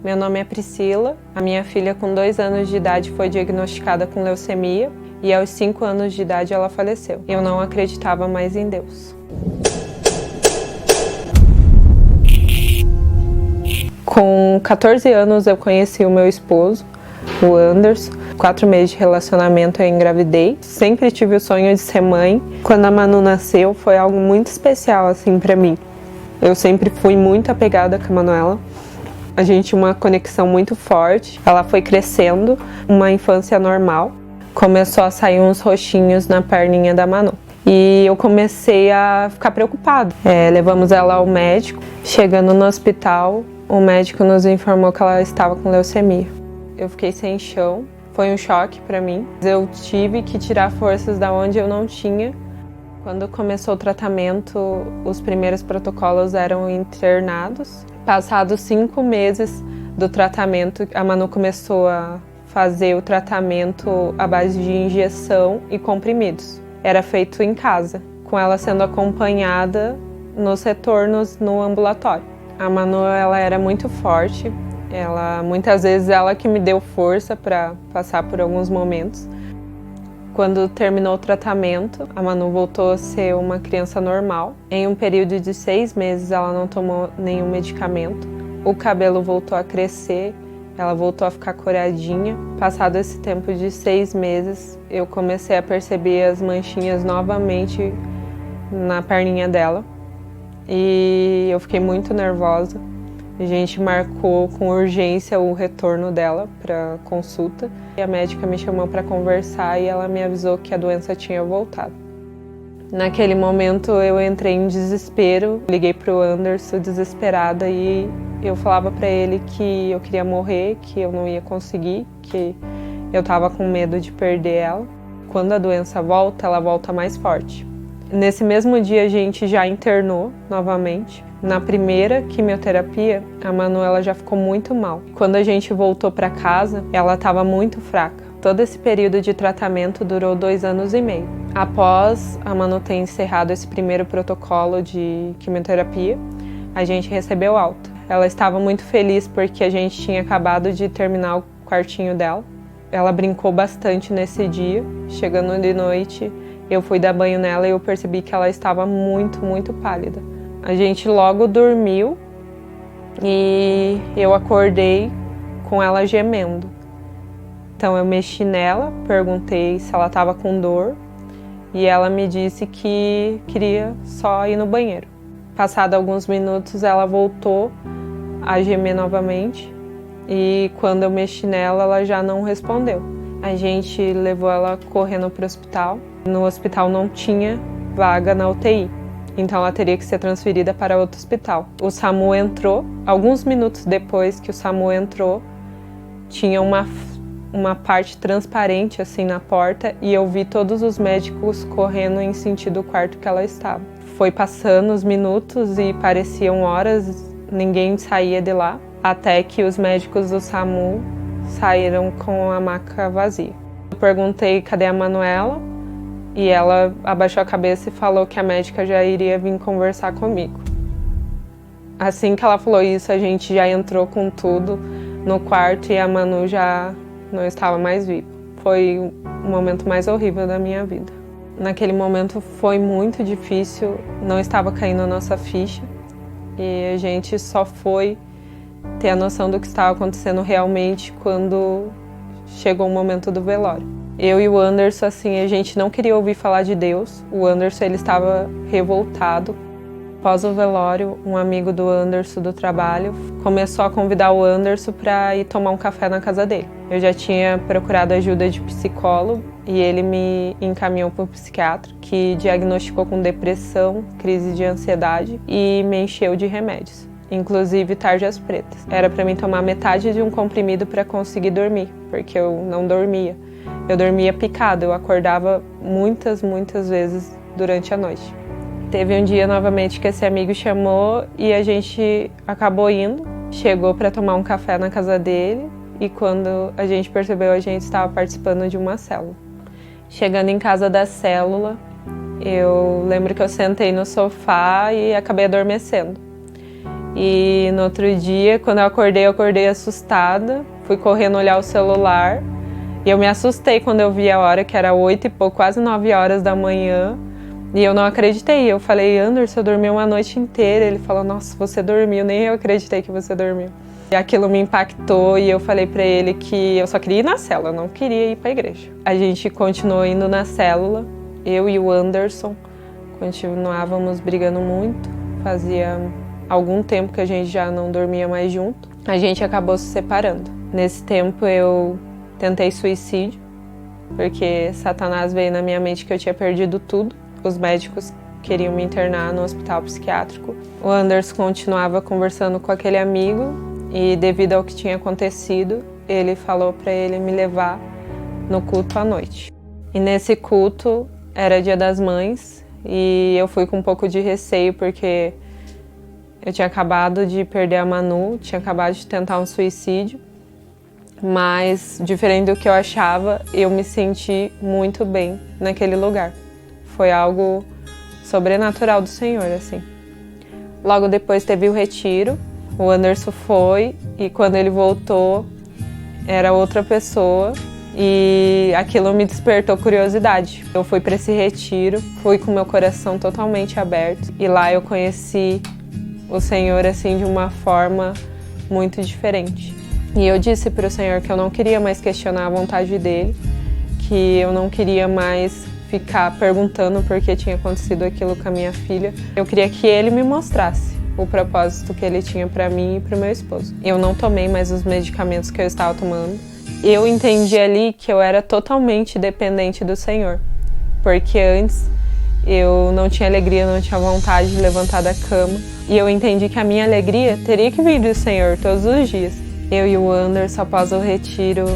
Meu nome é Priscila. A minha filha, com 2 anos de idade, foi diagnosticada com leucemia e aos 5 anos de idade ela faleceu. Eu não acreditava mais em Deus. Com 14 anos eu conheci o meu esposo, o Anderson. 4 meses de relacionamento eu engravidei. Sempre tive o sonho de ser mãe. Quando a Manu nasceu foi algo muito especial assim para mim. Eu sempre fui muito apegada com a Manuela. A gente tinha uma conexão muito forte. Ela foi crescendo, uma infância normal. Começou a sair uns roxinhos na perninha da Manu. E eu comecei a ficar preocupada. Levamos ela ao médico. Chegando no hospital, o médico nos informou que ela estava com leucemia. Eu fiquei sem chão. Foi um choque para mim. Eu tive que tirar forças da onde eu não tinha. Quando começou o tratamento, os primeiros protocolos eram internados. Passados 5 meses do tratamento, a Manu começou a fazer o tratamento à base de injeção e comprimidos. Era feito em casa, com ela sendo acompanhada nos retornos no ambulatório. A Manu, ela era muito forte. Muitas vezes ela que me deu força para passar por alguns momentos. Quando terminou o tratamento, a Manu voltou a ser uma criança normal. Em um período de 6 meses ela não tomou nenhum medicamento. O cabelo voltou a crescer, ela voltou a ficar coradinha. Passado esse tempo de 6 meses, eu comecei a perceber as manchinhas novamente na perninha dela. E eu fiquei muito nervosa. A gente marcou com urgência o retorno dela para consulta. E a médica me chamou para conversar e ela me avisou que a doença tinha voltado. Naquele momento eu entrei em desespero, liguei para o Anderson desesperada e eu falava para ele que eu queria morrer, que eu não ia conseguir, que eu estava com medo de perder ela. Quando a doença volta, ela volta mais forte. Nesse mesmo dia a gente já internou novamente. Na primeira quimioterapia, a Manuela já ficou muito mal. Quando a gente voltou para casa, ela estava muito fraca. Todo esse período de tratamento durou 2 anos e meio. Após a Manu ter encerrado esse primeiro protocolo de quimioterapia, a gente recebeu alta. Ela estava muito feliz porque a gente tinha acabado de terminar o quartinho dela. Ela brincou bastante nesse dia. Chegando de noite, eu fui dar banho nela e eu percebi que ela estava muito, muito pálida. A gente logo dormiu e eu acordei com ela gemendo. Então eu mexi nela, perguntei se ela estava com dor e ela me disse que queria só ir no banheiro. Passado alguns minutos ela voltou a gemer novamente e quando eu mexi nela ela já não respondeu. A gente levou ela correndo para o hospital. No hospital não tinha vaga na UTI. Então ela teria que ser transferida para outro hospital. O SAMU entrou. Alguns minutos depois que o SAMU entrou, tinha uma parte transparente assim na porta e eu vi todos os médicos correndo em sentido ao quarto que ela estava. Foi passando os minutos e pareciam horas, ninguém saía de lá, até que os médicos do SAMU saíram com a maca vazia. Eu perguntei cadê a Manuela? E ela abaixou a cabeça e falou que a médica já iria vir conversar comigo. Assim que ela falou isso, a gente já entrou com tudo no quarto e a Manu já não estava mais viva. Foi o momento mais horrível da minha vida. Naquele momento foi muito difícil, não estava caindo a nossa ficha e a gente só foi ter a noção do que estava acontecendo realmente quando chegou o momento do velório. Eu e o Anderson, assim, a gente não queria ouvir falar de Deus. O Anderson, ele estava revoltado. Após o velório, um amigo do Anderson do trabalho começou a convidar o Anderson para ir tomar um café na casa dele. Eu já tinha procurado ajuda de psicólogo e ele me encaminhou para um psiquiatra que diagnosticou com depressão, crise de ansiedade e me encheu de remédios, inclusive tarjas pretas. Era para mim tomar metade de um comprimido para conseguir dormir, porque eu não dormia. Eu dormia picada, eu acordava muitas vezes durante a noite. Teve um dia novamente que esse amigo chamou e a gente acabou indo. Chegou para tomar um café na casa dele e quando a gente percebeu, a gente estava participando de uma célula. Chegando em casa da célula, eu lembro que eu sentei no sofá e acabei adormecendo. E no outro dia, quando eu acordei assustada. Fui correndo olhar o celular. E eu me assustei quando eu vi a hora, que era 8 e pouco, quase 9 horas da manhã. E eu não acreditei. Eu falei, Anderson, eu dormi uma noite inteira. Ele falou, nossa, você dormiu, nem eu acreditei que você dormiu. E aquilo me impactou e eu falei pra ele que eu só queria ir na célula, eu não queria ir pra igreja. A gente continuou indo na célula, eu e o Anderson continuávamos brigando muito. Fazia algum tempo que a gente já não dormia mais junto. A gente acabou se separando. Nesse tempo eu tentei suicídio, porque Satanás veio na minha mente que eu tinha perdido tudo. Os médicos queriam me internar no hospital psiquiátrico. O Anderson continuava conversando com aquele amigo e devido ao que tinha acontecido, ele falou para ele me levar no culto à noite. E nesse culto era Dia das Mães e eu fui com um pouco de receio porque eu tinha acabado de perder a Manu, tinha acabado de tentar um suicídio, mas diferente do que eu achava, eu me senti muito bem naquele lugar. Foi algo sobrenatural do Senhor, assim. Logo depois teve o retiro, o Anderson foi e quando ele voltou era outra pessoa e aquilo me despertou curiosidade. Eu fui para esse retiro, fui com meu coração totalmente aberto e lá eu conheci o Senhor assim de uma forma muito diferente. E eu disse para o Senhor que eu não queria mais questionar a vontade dele, que eu não queria mais ficar perguntando por que tinha acontecido aquilo com a minha filha. Eu queria que ele me mostrasse o propósito que ele tinha para mim e para o meu esposo. Eu não tomei mais os medicamentos que eu estava tomando. Eu entendi ali que eu era totalmente dependente do Senhor, porque antes eu não tinha alegria, não tinha vontade de levantar da cama. E eu entendi que a minha alegria teria que vir do Senhor todos os dias. Eu e o Anderson, após o retiro,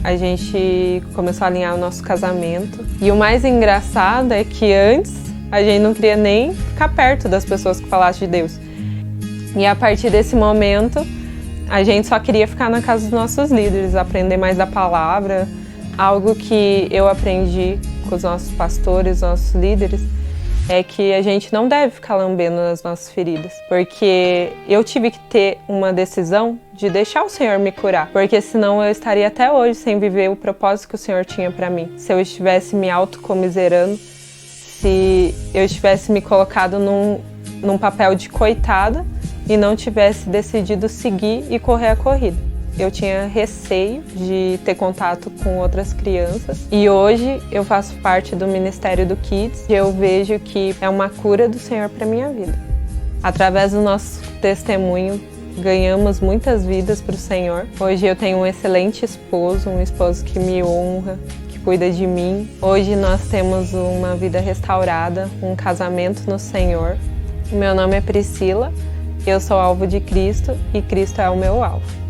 a gente começou a alinhar o nosso casamento. E o mais engraçado é que antes a gente não queria nem ficar perto das pessoas que falassem de Deus. E a partir desse momento, a gente só queria ficar na casa dos nossos líderes, aprender mais da palavra. Algo que eu aprendi com os nossos pastores, nossos líderes, é que a gente não deve ficar lambendo as nossas feridas, porque eu tive que ter uma decisão de deixar o Senhor me curar, porque senão eu estaria até hoje sem viver o propósito que o Senhor tinha para mim. Se eu estivesse me autocomiserando, se eu estivesse me colocado num papel de coitada e não tivesse decidido seguir e correr a corrida. Eu tinha receio de ter contato com outras crianças e hoje eu faço parte do Ministério do Kids e eu vejo que é uma cura do Senhor para minha vida. Através do nosso testemunho, ganhamos muitas vidas para o Senhor. Hoje eu tenho um excelente esposo, um esposo que me honra, que cuida de mim. Hoje nós temos uma vida restaurada, um casamento no Senhor. Meu nome é Priscila, eu sou alvo de Cristo e Cristo é o meu alvo.